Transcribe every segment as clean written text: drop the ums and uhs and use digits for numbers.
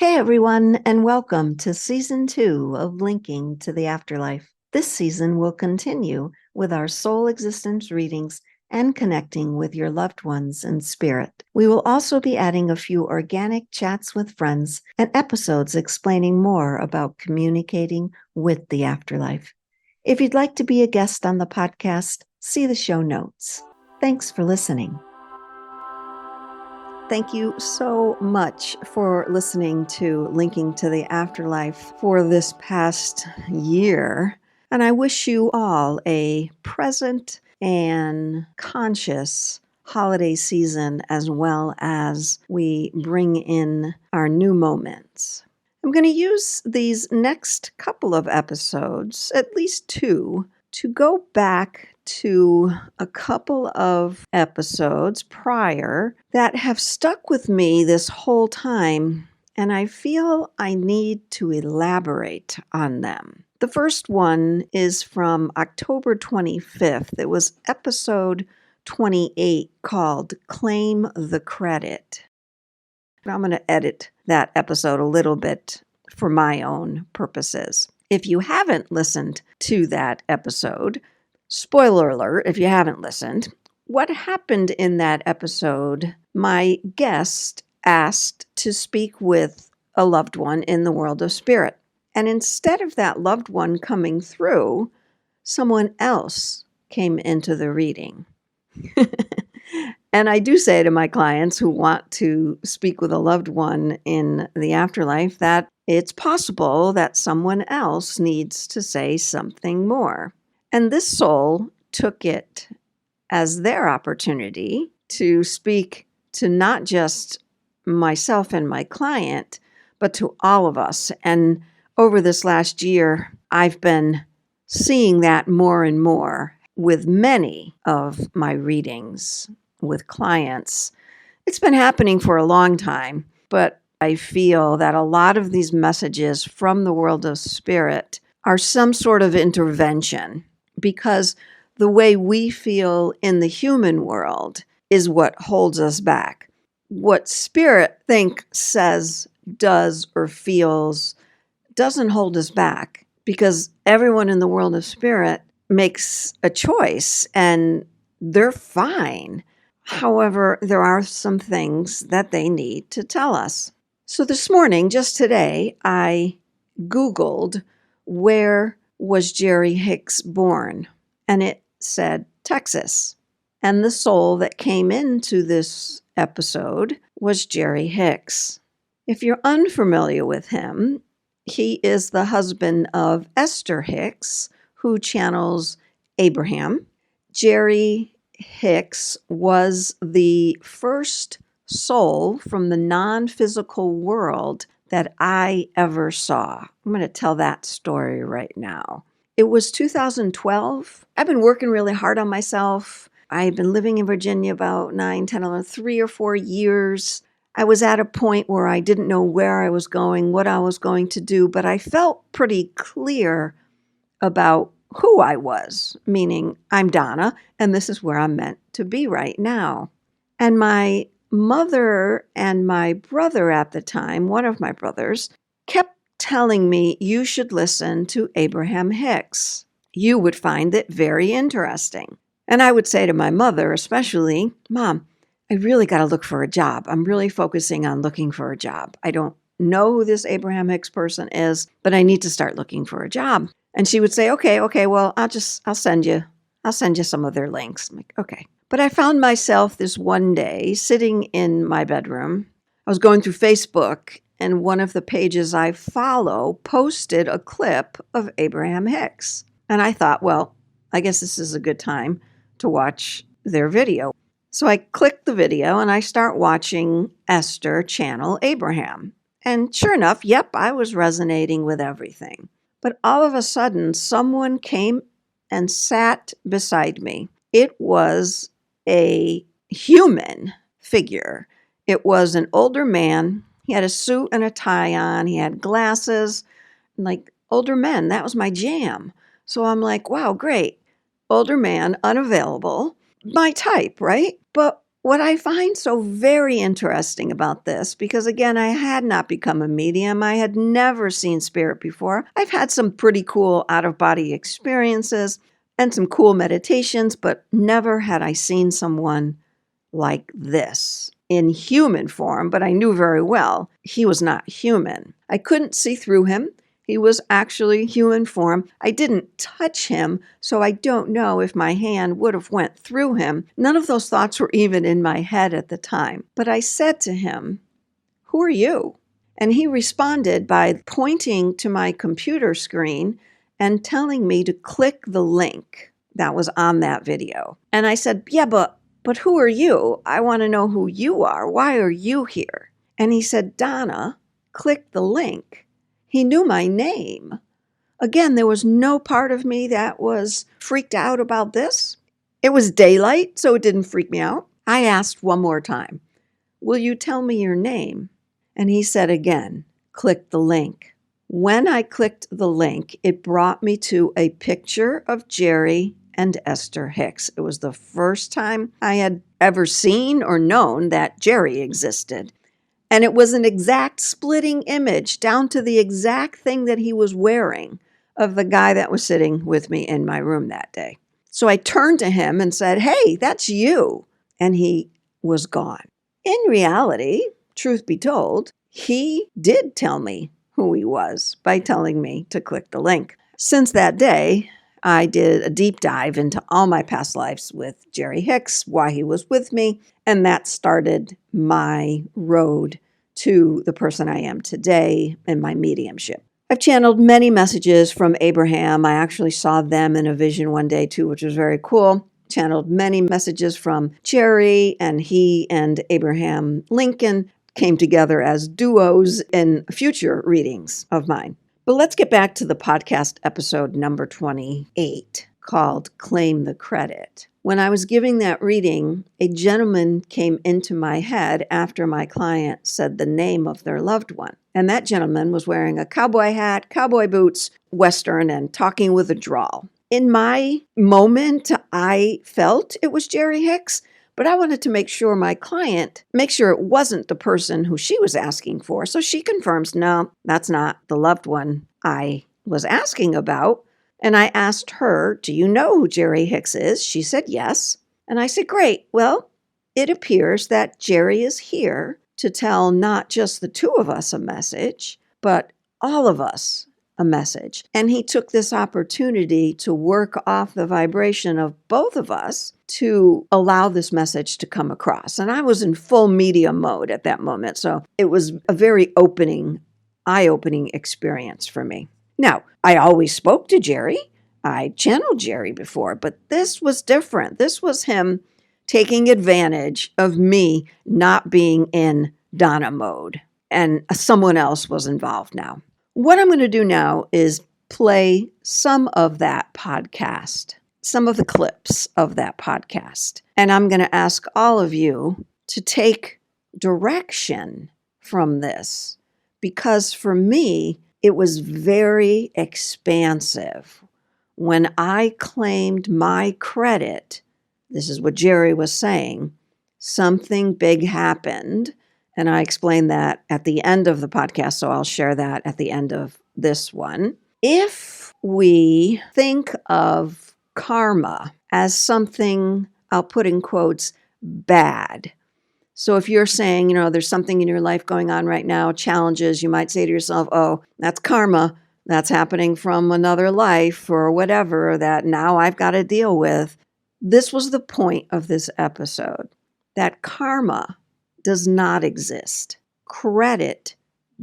Hey everyone, and welcome to Season 2 of Linking to the Afterlife. This season will continue with our soul existence readings and connecting with your loved ones in spirit. We will also be adding a few organic chats with friends and episodes explaining more about communicating with the afterlife. If you'd like to be a guest on the podcast, see the show notes. Thanks for listening. Thank you so much for listening to Linking to the Afterlife for this past year. And I wish you all a present and conscious holiday season as well as we bring in our new moments. I'm going to use these next couple of episodes, at least two, to go back to a couple of episodes prior that have stuck with me this whole time, and I feel I need to elaborate on them. The first one is from October 25th. It was episode 28 called Claim the Credit. I'm going to edit that episode a little bit for my own purposes. If you haven't listened to that episode, spoiler alert, if you haven't listened, what happened in that episode, my guest asked to speak with a loved one in the world of spirit. And instead of that loved one coming through, someone else came into the reading. And I do say to my clients who want to speak with a loved one in the afterlife that it's possible that someone else needs to say something more. And this soul took it as their opportunity to speak to not just myself and my client, but to all of us. And over this last year, I've been seeing that more and more with many of my readings with clients. It's been happening for a long time, but I feel that a lot of these messages from the world of spirit are some sort of intervention, because the way we feel in the human world is what holds us back. What spirit thinks, says, does, or feels doesn't hold us back, because everyone in the world of spirit makes a choice and they're fine. However, there are some things that they need to tell us. So this morning, just today, I Googled, where was Jerry Hicks born? And it said Texas. And the soul that came into this episode was Jerry Hicks. If you're unfamiliar with him, he is the husband of Esther Hicks, who channels Abraham. Jerry Hicks was the first soul from the non-physical world that I ever saw. I'm going to tell that story right now. It was 2012. I've been working really hard on myself. I've been living in Virginia about 9, 10, 11, 3 or 4 years. I was at a point where I didn't know where I was going, what I was going to do, but I felt pretty clear about who I was, meaning I'm Donna, and this is where I'm meant to be right now. And my mother and my brother at the time, one of my brothers, kept telling me, you should listen to Abraham Hicks. You would find it very interesting. And I would say to my mother especially, Mom, I really got to look for a job. I'm really focusing on looking for a job. I don't know who this Abraham Hicks person is, but I need to start looking for a job. And she would say, okay, well, I'll send you some of their links. I'm like, okay. But I found myself this one day sitting in my bedroom. I was going through Facebook, and one of the pages I follow posted a clip of Abraham Hicks. And I thought, well, I guess this is a good time to watch their video. So I clicked the video and I start watching Esther channel Abraham. And sure enough, yep, I was resonating with everything. But all of a sudden, someone came and sat beside me. It was a human figure. It was an older man. He had a suit and a tie on. He had glasses. Like older men, that was my jam. So I'm like, wow, great. Older man, unavailable. My type, right? But What I find so very interesting about this, because again, I had not become a medium. I had never seen spirit before. I've had some pretty cool out-of-body experiences and some cool meditations, but never had I seen someone like this in human form, but I knew very well he was not human. I couldn't see through him. He was actually human form. I didn't touch him, so I don't know if my hand would have went through him. None of those thoughts were even in my head at the time. But I said to him, "Who are you?" And he responded by pointing to my computer screen and telling me to click the link that was on that video. And I said, "Yeah, but who are you? I want to know who you are. Why are you here?" And he said, "Donna, click the link." He knew my name. Again, there was no part of me that was freaked out about this. It was daylight, so it didn't freak me out. I asked one more time, "Will you tell me your name?" And he said again, "Click the link." When I clicked the link, it brought me to a picture of Jerry and Esther Hicks. It was the first time I had ever seen or known that Jerry existed. And it was an exact splitting image down to the exact thing that he was wearing of the guy that was sitting with me in my room that day. So I turned to him and said, "Hey, that's you." And he was gone. In reality, truth be told, he did tell me who he was by telling me to click the link. Since that day, I did a deep dive into all my past lives with Jerry Hicks, why he was with me, and that started my road to the person I am today and my mediumship. I've channeled many messages from Abraham. I actually saw them in a vision one day too, which was very cool. Channeled many messages from Jerry, and he and Abraham Lincoln came together as duos in future readings of mine. But let's get back to the podcast episode number 28 called Claim the Credit. When I was giving that reading, a gentleman came into my head after my client said the name of their loved one. And that gentleman was wearing a cowboy hat, cowboy boots, Western, and talking with a drawl. In my moment, I felt it was Jerry Hicks, but I wanted to make sure it wasn't the person who she was asking for. So she confirms, no, that's not the loved one I was asking about. And I asked her, "Do you know who Jerry Hicks is?" She said yes. And I said, "Great. Well, it appears that Jerry is here to tell not just the two of us a message, but all of us a message." And he took this opportunity to work off the vibration of both of us to allow this message to come across. And I was in full medium mode at that moment. So it was a very eye-opening experience for me. Now, I always spoke to Jerry. I channeled Jerry before, but this was different. This was him taking advantage of me not being in Donna mode, and someone else was involved now. What I'm going to do now is play some of that podcast, some of the clips of that podcast, and I'm going to ask all of you to take direction from this, because for me, it was very expansive. When I claimed my credit, this is what Jerry was saying, something big happened. And I explained that at the end of the podcast, so I'll share that at the end of this one. If we think of karma as something, I'll put in quotes, bad. So if you're saying, there's something in your life going on right now, challenges, you might say to yourself, "Oh, that's karma. That's happening from another life or whatever that now I've got to deal with." This was the point of this episode, that karma does not exist. Credit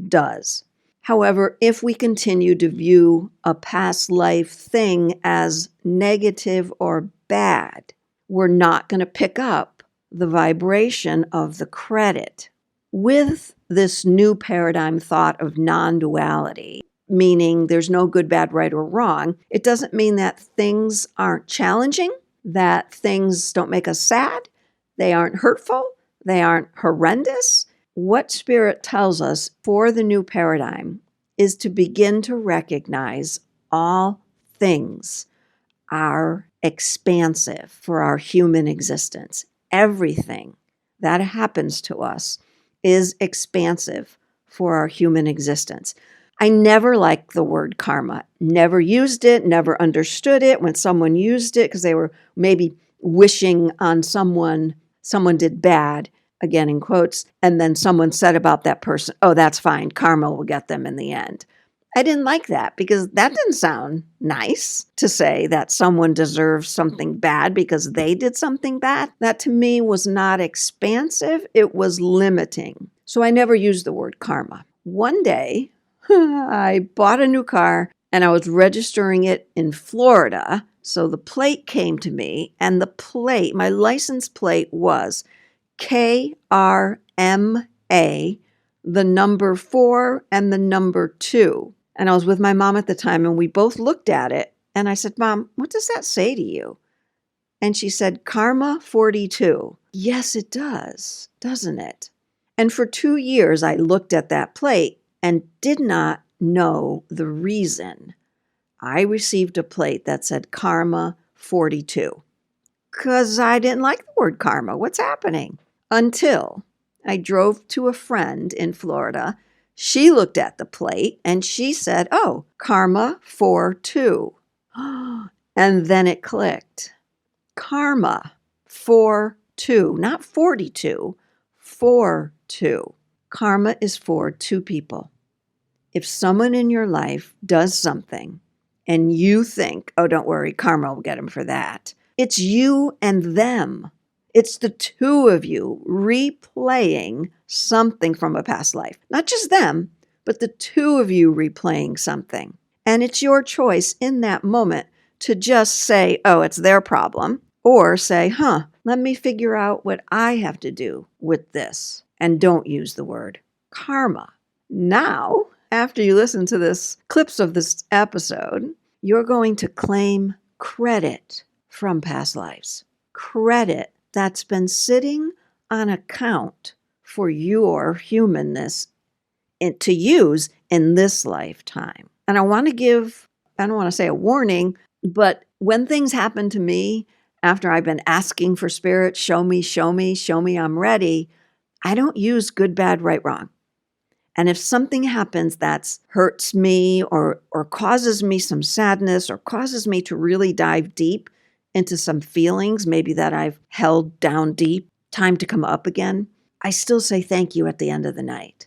does. However, if we continue to view a past life thing as negative or bad, we're not going to pick up the vibration of the credit. With this new paradigm thought of non-duality, meaning there's no good, bad, right, or wrong, it doesn't mean that things aren't challenging, that things don't make us sad, they aren't hurtful, they aren't horrendous. What Spirit tells us for the new paradigm is to begin to recognize all things are expansive for our human existence. Everything that happens to us is expansive for our human existence. I never liked the word karma, never used it, never understood it when someone used it because they were maybe wishing on someone did bad, again in quotes, and then someone said about that person, oh, that's fine, karma will get them in the end. I didn't like that because that didn't sound nice to say that someone deserves something bad because they did something bad. That to me was not expansive, it was limiting. So I never used the word karma. One day, I bought a new car and I was registering it in Florida. So the plate came to me, and the plate, my license plate was KRMA, the number 4 and the number 2. And I was with my mom at the time, and we both looked at it. And I said, Mom, what does that say to you? And she said, Karma 42. Yes, it does, doesn't it? And for 2 years, I looked at that plate and did not know the reason I received a plate that said Karma 42. Because I didn't like the word karma. What's happening? Until I drove to a friend in Florida. She looked at the plate and she said, oh, Karma 42. And then it clicked. Karma 42, not 42, 42. Karma is for 2 people. If someone in your life does something and you think, oh, don't worry, karma will get them for that, it's you and them. It's the 2 of you replaying something from a past life. Not just them, but the 2 of you replaying something. And it's your choice in that moment to just say, oh, it's their problem, or say, let me figure out what I have to do with this. And don't use the word karma. Now, after you listen to this clips of this episode, you're going to claim credit from past lives. Credit that's been sitting on account for your humanness to use in this lifetime. And I want to give, I don't want to say a warning, but when things happen to me after I've been asking for spirit, show me, I'm ready, I don't use good, bad, right, wrong. And if something happens that hurts me or causes me some sadness or causes me to really dive deep into some feelings, maybe that I've held down deep, time to come up again, I still say thank you at the end of the night.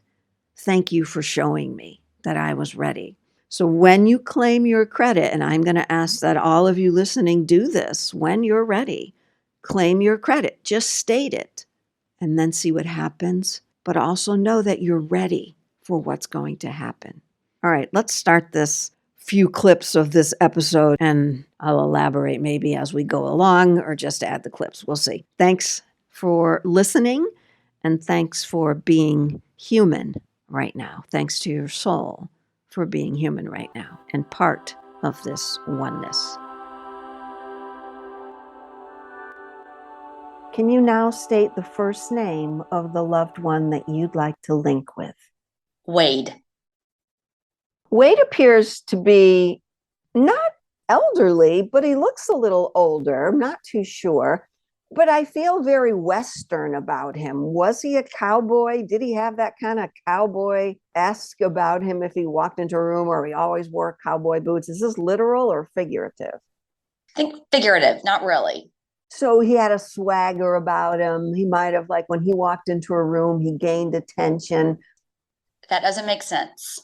Thank you for showing me that I was ready. So when you claim your credit, and I'm going to ask that all of you listening do this when you're ready, claim your credit, just state it, and then see what happens. But also know that you're ready for what's going to happen. All right, let's start this few clips of this episode, and I'll elaborate maybe as we go along or just add the clips. We'll see. Thanks for listening, and thanks for being human right now. Thanks to your soul for being human right now and part of this oneness. Can you now state the first name of the loved one that you'd like to link with? Wade. Wade appears to be not elderly, but he looks a little older. I'm not too sure, but I feel very Western about him. Was he a cowboy? Did he have that kind of cowboy-esque about him if he walked into a room, or he always wore cowboy boots? Is this literal or figurative? I think figurative, not really. So he had a swagger about him. He might have, like when he walked into a room, he gained attention. That doesn't make sense.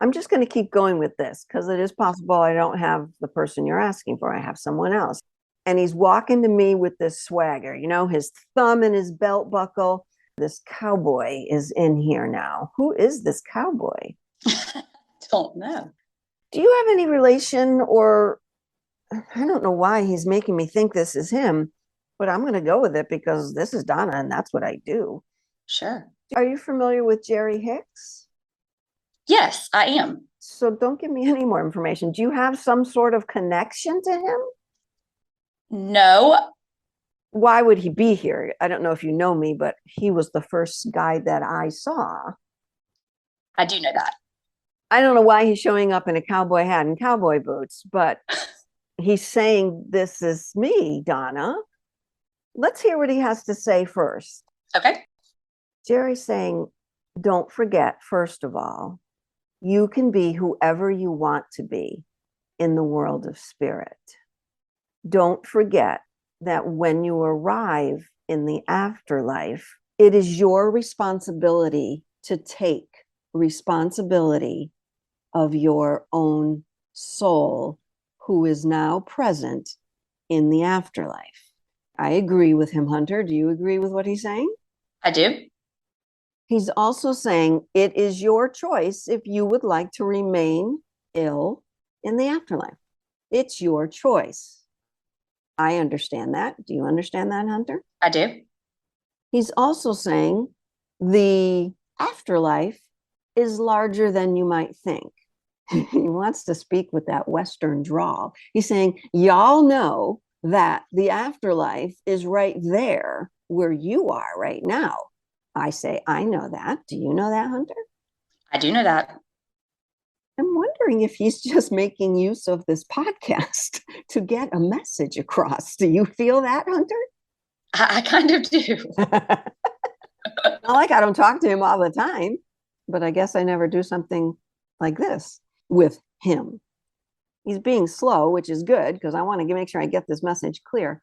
I'm just going to keep going with this because it is possible I don't have the person you're asking for. I have someone else. And he's walking to me with this swagger, his thumb in his belt buckle. This cowboy is in here now. Who is this cowboy? Don't know. Do you have any relation, or I don't know why he's making me think this is him, but I'm going to go with it because this is Donna and that's what I do. Sure. Are you familiar with Jerry Hicks? Yes, I am. So don't give me any more information. Do you have some sort of connection to him? No. Why would he be here? I don't know if you know me, but he was the first guy that I saw. I do know that. I don't know why he's showing up in a cowboy hat and cowboy boots, but he's saying, this is me, Donna. Let's hear what he has to say first. Okay. Jerry's saying, don't forget, first of all, you can be whoever you want to be in the world of spirit. Don't forget that when you arrive in the afterlife, it is your responsibility to take responsibility of your own soul who is now present in the afterlife. I agree with him, Hunter. Do you agree with what he's saying? I do. He's also saying it is your choice if you would like to remain ill in the afterlife. It's your choice. I understand that. Do you understand that, Hunter? I do. He's also saying the afterlife is larger than you might think. He wants to speak with that Western drawl. He's saying, y'all know that the afterlife is right there where you are right now. I say, I know that. Do you know that, Hunter? I do know that. I'm wondering if he's just making use of this podcast to get a message across. Do you feel that, Hunter? I kind of do. Not like I don't talk to him all the time, but I guess I never do something like this with him. He's being slow, which is good because I want to make sure I get this message clear.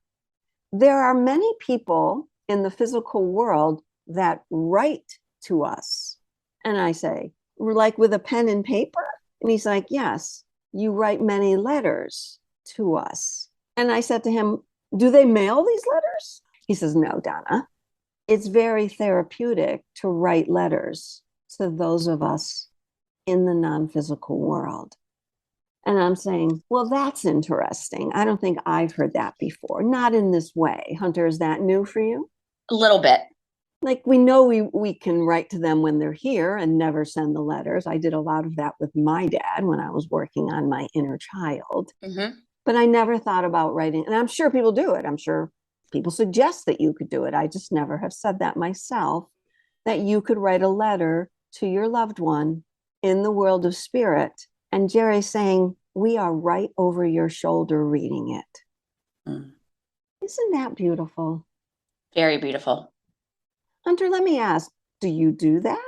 There are many people in the physical world that write to us. And I say, like with a pen and paper? And he's like, yes, you write many letters to us. And I said to him, do they mail these letters? He says, no, Donna. It's very therapeutic to write letters to those of us in the non-physical world. And I'm saying, well, that's interesting. I don't think I've heard that before. Not in this way. Hunter, is that new for you? A little bit. Like we know we can write to them when they're here and never send the letters. I did a lot of that with my dad when I was working on my inner child. Mm-hmm. But I never thought about writing. And I'm sure people do it. I'm sure people suggest that you could do it. I just never have said that myself, that you could write a letter to your loved one in the world of spirit. And Jerry's saying, we are right over your shoulder reading it. Mm. Isn't that beautiful? Very beautiful. Hunter, let me ask, do you do that?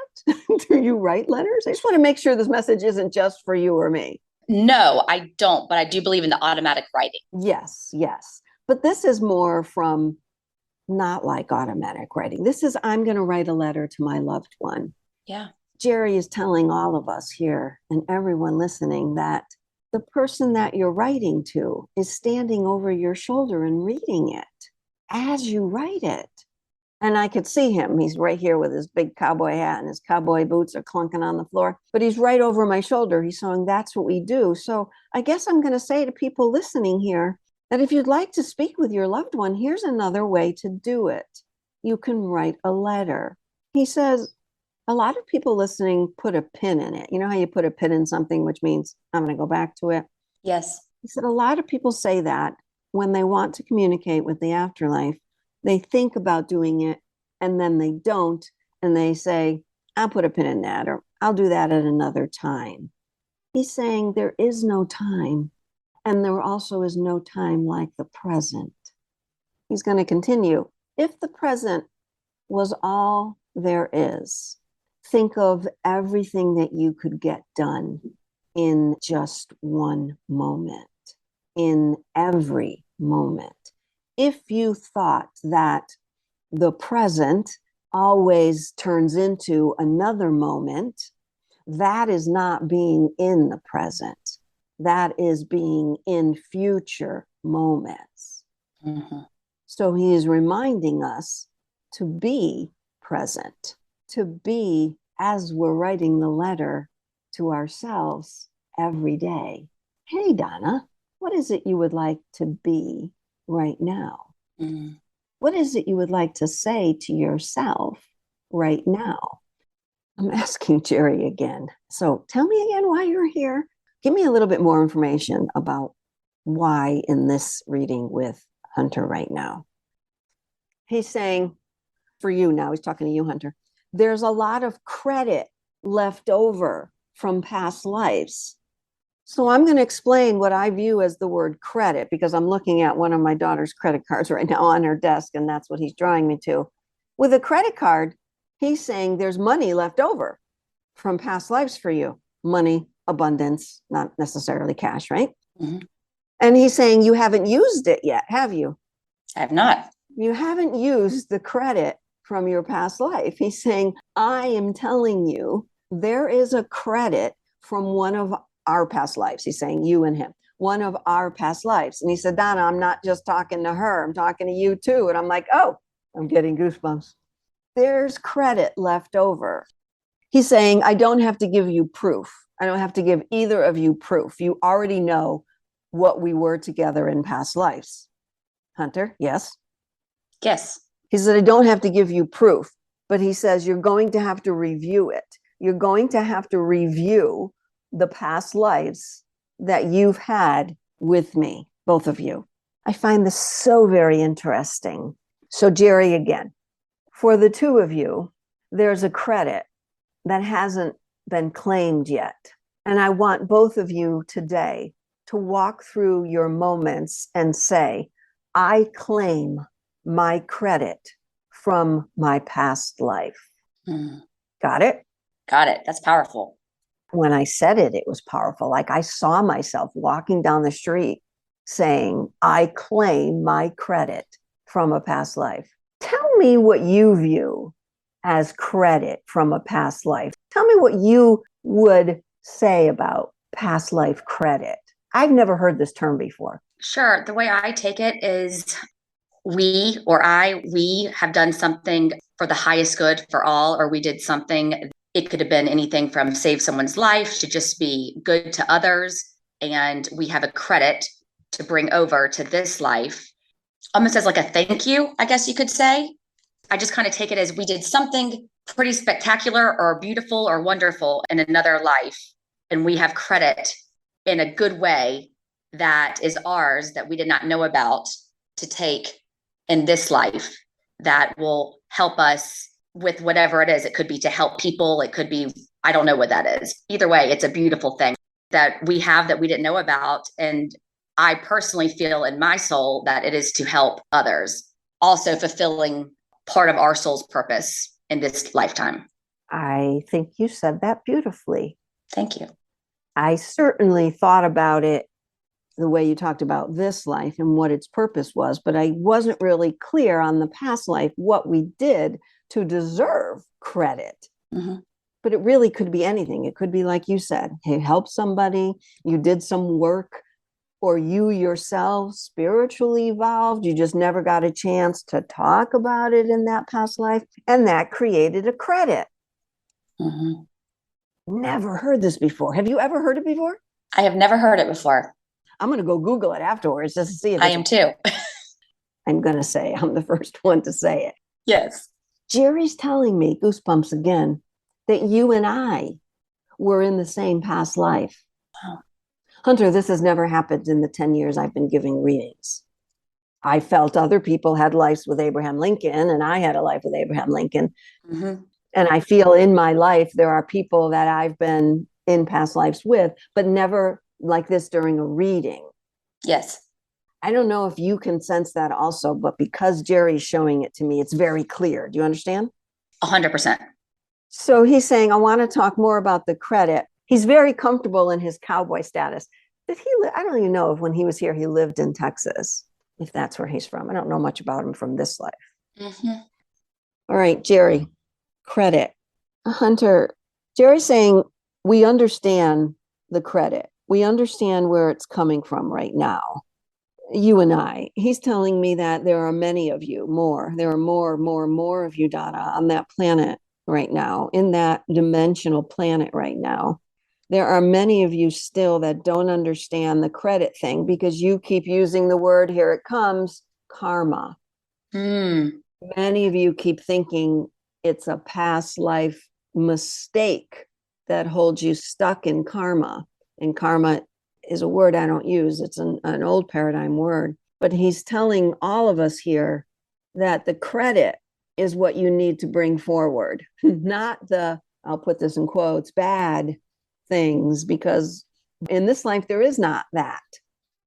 Do you write letters? I just want to make sure this message isn't just for you or me. No, I don't, but I do believe in the automatic writing. Yes, yes. But this is more from not like automatic writing. This is, I'm going to write a letter to my loved one. Yeah. Jerry is telling all of us here and everyone listening that the person that you're writing to is standing over your shoulder and reading it as you write it. And I could see him. He's right here with his big cowboy hat and his cowboy boots are clunking on the floor, but he's right over my shoulder. He's saying, that's what we do. So I guess I'm going to say to people listening here that if you'd like to speak with your loved one, here's another way to do it. You can write a letter. He says, a lot of people listening put a pin in it. You know how you put a pin in something, which means I'm going to go back to it. Yes. He said, a lot of people say that when they want to communicate with the afterlife, they think about doing it and then they don't. And they say, I'll put a pin in that, or I'll do that at another time. He's saying there is no time. And there also is no time like the present. He's going to continue. If the present was all there is, think of everything that you could get done in just one moment, in every moment. If you thought that the present always turns into another moment, that is not being in the present. That is being in future moments. Mm-hmm. So he is reminding us to be present, to be as we're writing the letter to ourselves every day. Hey, Donna, what is it you would like to be right now? Mm-hmm. What is it you would like to say to yourself right now? I'm asking Jerry again. So tell me again why you're here. Give me a little bit more information about why in this reading with Hunter right now. He's saying, for you now, he's talking to you, Hunter, there's a lot of credit left over from past lives. So I'm going to explain what I view as the word credit, because I'm looking at one of my daughter's credit cards right now on her desk, and that's what he's drawing me to. With a credit card, he's saying there's money left over from past lives for you. Money, abundance, not necessarily cash, right? Mm-hmm. And he's saying you haven't used it yet, have you? I have not. You haven't used the credit from your past life. He's saying, I am telling you, there is a credit from one of our past lives. He's saying you and him, one of our past lives. And he said, Donna, I'm not just talking to her, I'm talking to you too. And I'm like, oh, I'm getting goosebumps. There's credit left over. He's saying, I don't have to give you proof. I don't have to give either of you proof. You already know what we were together in past lives. Hunter, yes? Yes. He said, I don't have to give you proof, but he says, you're going to have to review it. You're going to have to review the past lives that you've had with me, both of you. I find this so very interesting. So, Jerry, again, for the two of you, there's a credit that hasn't been claimed yet. And I want both of you today to walk through your moments and say, I claim my credit from my past life. Got it? Got it. That's powerful. When I said it, it was powerful. Like I saw myself walking down the street saying, I claim my credit from a past life. Tell me what you view as credit from a past life. Tell me what you would say about past life credit. I've never heard this term before. Sure. The way I take it is we have done something for the highest good for all, or we did something. It could have been anything from save someone's life to just be good to others. And we have a credit to bring over to this life, almost as like a thank you, I guess you could say. I just kind of take it as we did something pretty spectacular or beautiful or wonderful in another life. And we have credit in a good way that is ours that we did not know about to take in this life that will help us with whatever it is. It could be to help people. It could be, I don't know what that is. Either way, it's a beautiful thing that we have that we didn't know about. And I personally feel in my soul that it is to help others, also fulfilling part of our soul's purpose in this lifetime. I think you said that beautifully. Thank you. I certainly thought about it the way you talked about this life and what its purpose was, but I wasn't really clear on the past life, what we did to deserve credit. Mm-hmm. But it really could be anything. It could be, like you said, you helped somebody, you did some work, or you yourself spiritually evolved. You just never got a chance to talk about it in that past life. And that created a credit. Mm-hmm. Never heard this before. Have you ever heard it before? I have never heard it before. I'm going to go Google it afterwards just to see if I am too. I'm going to say I'm the first one to say it. Yes. Jerry's telling me, goosebumps again, that you and I were in the same past life. Wow. Hunter, this has never happened in the 10 years I've been giving readings. I felt other people had lives with Abraham Lincoln, and I had a life with Abraham Lincoln. Mm-hmm. And I feel in my life, there are people that I've been in past lives with, but never like this during a reading. Yes. I don't know if you can sense that also, but because Jerry's showing it to me, it's very clear. Do you understand? 100%. So he's saying, I want to talk more about the credit. He's very comfortable in his cowboy status. Did he? I don't even know if when he was here, he lived in Texas, if that's where he's from. I don't know much about him from this life. Mm-hmm. All right, Jerry, credit. Hunter, Jerry's saying, we understand the credit. We understand where it's coming from right now. You and I. He's telling me that there are many of you, more. There are more of you, Donna, on that planet right now, in that dimensional planet right now. There are many of you still that don't understand the credit thing because you keep using the word, here it comes, karma. Many of you keep thinking it's a past life mistake that holds you stuck in karma. And karma is a word I don't use. It's an old paradigm word. But he's telling all of us here that the credit is what you need to bring forward, not the, I'll put this in quotes, bad things, because in this life, there is not that.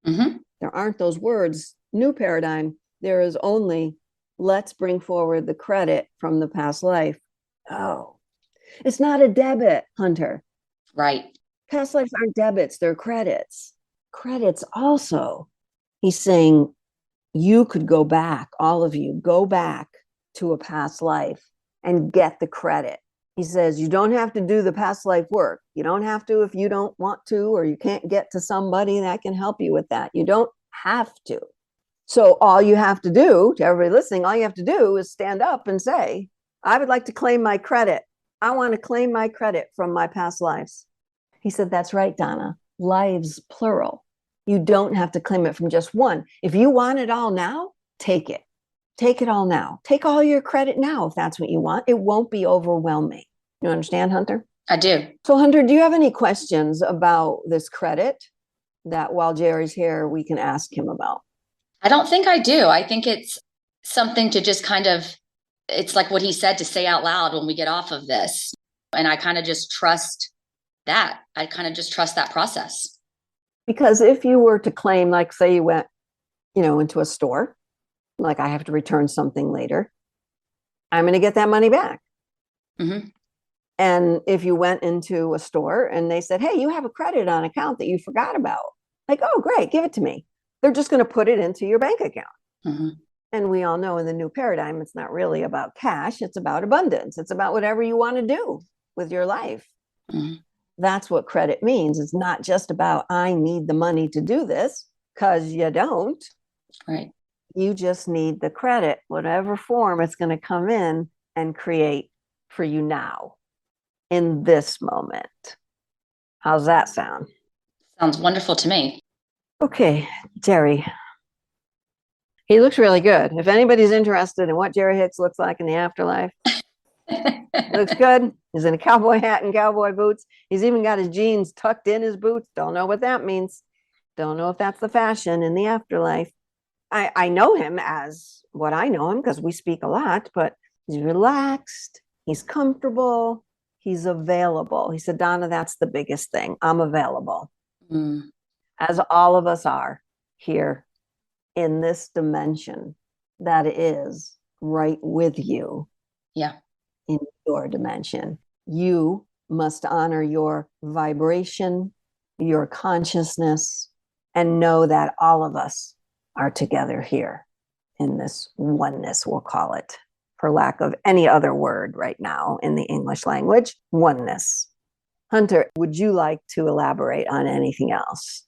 Mm-hmm. There aren't those words. New paradigm, there is only let's bring forward the credit from the past life. Oh, it's not a debit, Hunter. Right. Past lives aren't debits, they're credits. Credits also. He's saying you could go back, all of you, go back to a past life and get the credit. He says you don't have to do the past life work. You don't have to if you don't want to, or you can't get to somebody that can help you with that. You don't have to. So all you have to do, to everybody listening, all you have to do is stand up and say, I would like to claim my credit. I want to claim my credit from my past lives. He said, that's right, Donna. Lives, plural. You don't have to claim it from just one. If you want it all now, take it. Take it all now. Take all your credit now if that's what you want. It won't be overwhelming. You understand, Hunter? I do. So, Hunter, do you have any questions about this credit that while Jerry's here, we can ask him about? I don't think I do. I think it's something to just kind of, it's like what he said, to say out loud when we get off of this. And I kind of just trust that. I kind of just trust that process. Because if you were to claim, like, say you went, into a store, like I have to return something later, I'm going to get that money back. Mm-hmm. And if you went into a store and they said, hey, you have a credit on account that you forgot about, like, oh, great, give it to me. They're just going to put it into your bank account. Mm-hmm. And we all know in the new paradigm, it's not really about cash. It's about abundance. It's about whatever you want to do with your life. Mm-hmm. That's what credit means. It's not just about, I need the money to do this, because you don't. Right. You just need the credit, whatever form it's going to come in and create for you now, in this moment. How's that sound? Sounds wonderful to me. Okay, Jerry. He looks really good. If anybody's interested in what Jerry Hicks looks like in the afterlife, looks good. He's in a cowboy hat and cowboy boots. He's even got his jeans tucked in his boots. Don't know what that means. Don't know if that's the fashion in the afterlife. I know him as what I know him because we speak a lot, but he's relaxed. He's comfortable. He's available. He said, Donna, that's the biggest thing. I'm available. Mm. As all of us are here in this dimension that is right with you. Yeah. In your dimension. You must honor your vibration, your consciousness, and know that all of us are together here in this oneness, we'll call it, for lack of any other word right now in the English language, oneness. Hunter, would you like to elaborate on anything else?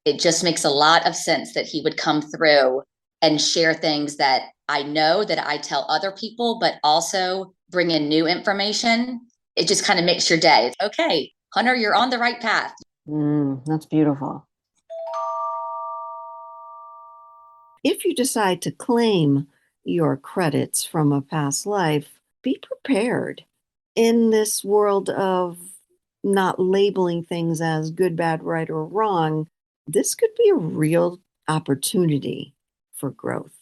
It just makes a lot of sense that he would come through and share things that I know that I tell other people, but also bring in new information. It just kind of makes your day. It's okay, Hunter, you're on the right path. That's beautiful. If you decide to claim your credits from a past life, be prepared. In this world of not labeling things as good, bad, right, or wrong, this could be a real opportunity for growth.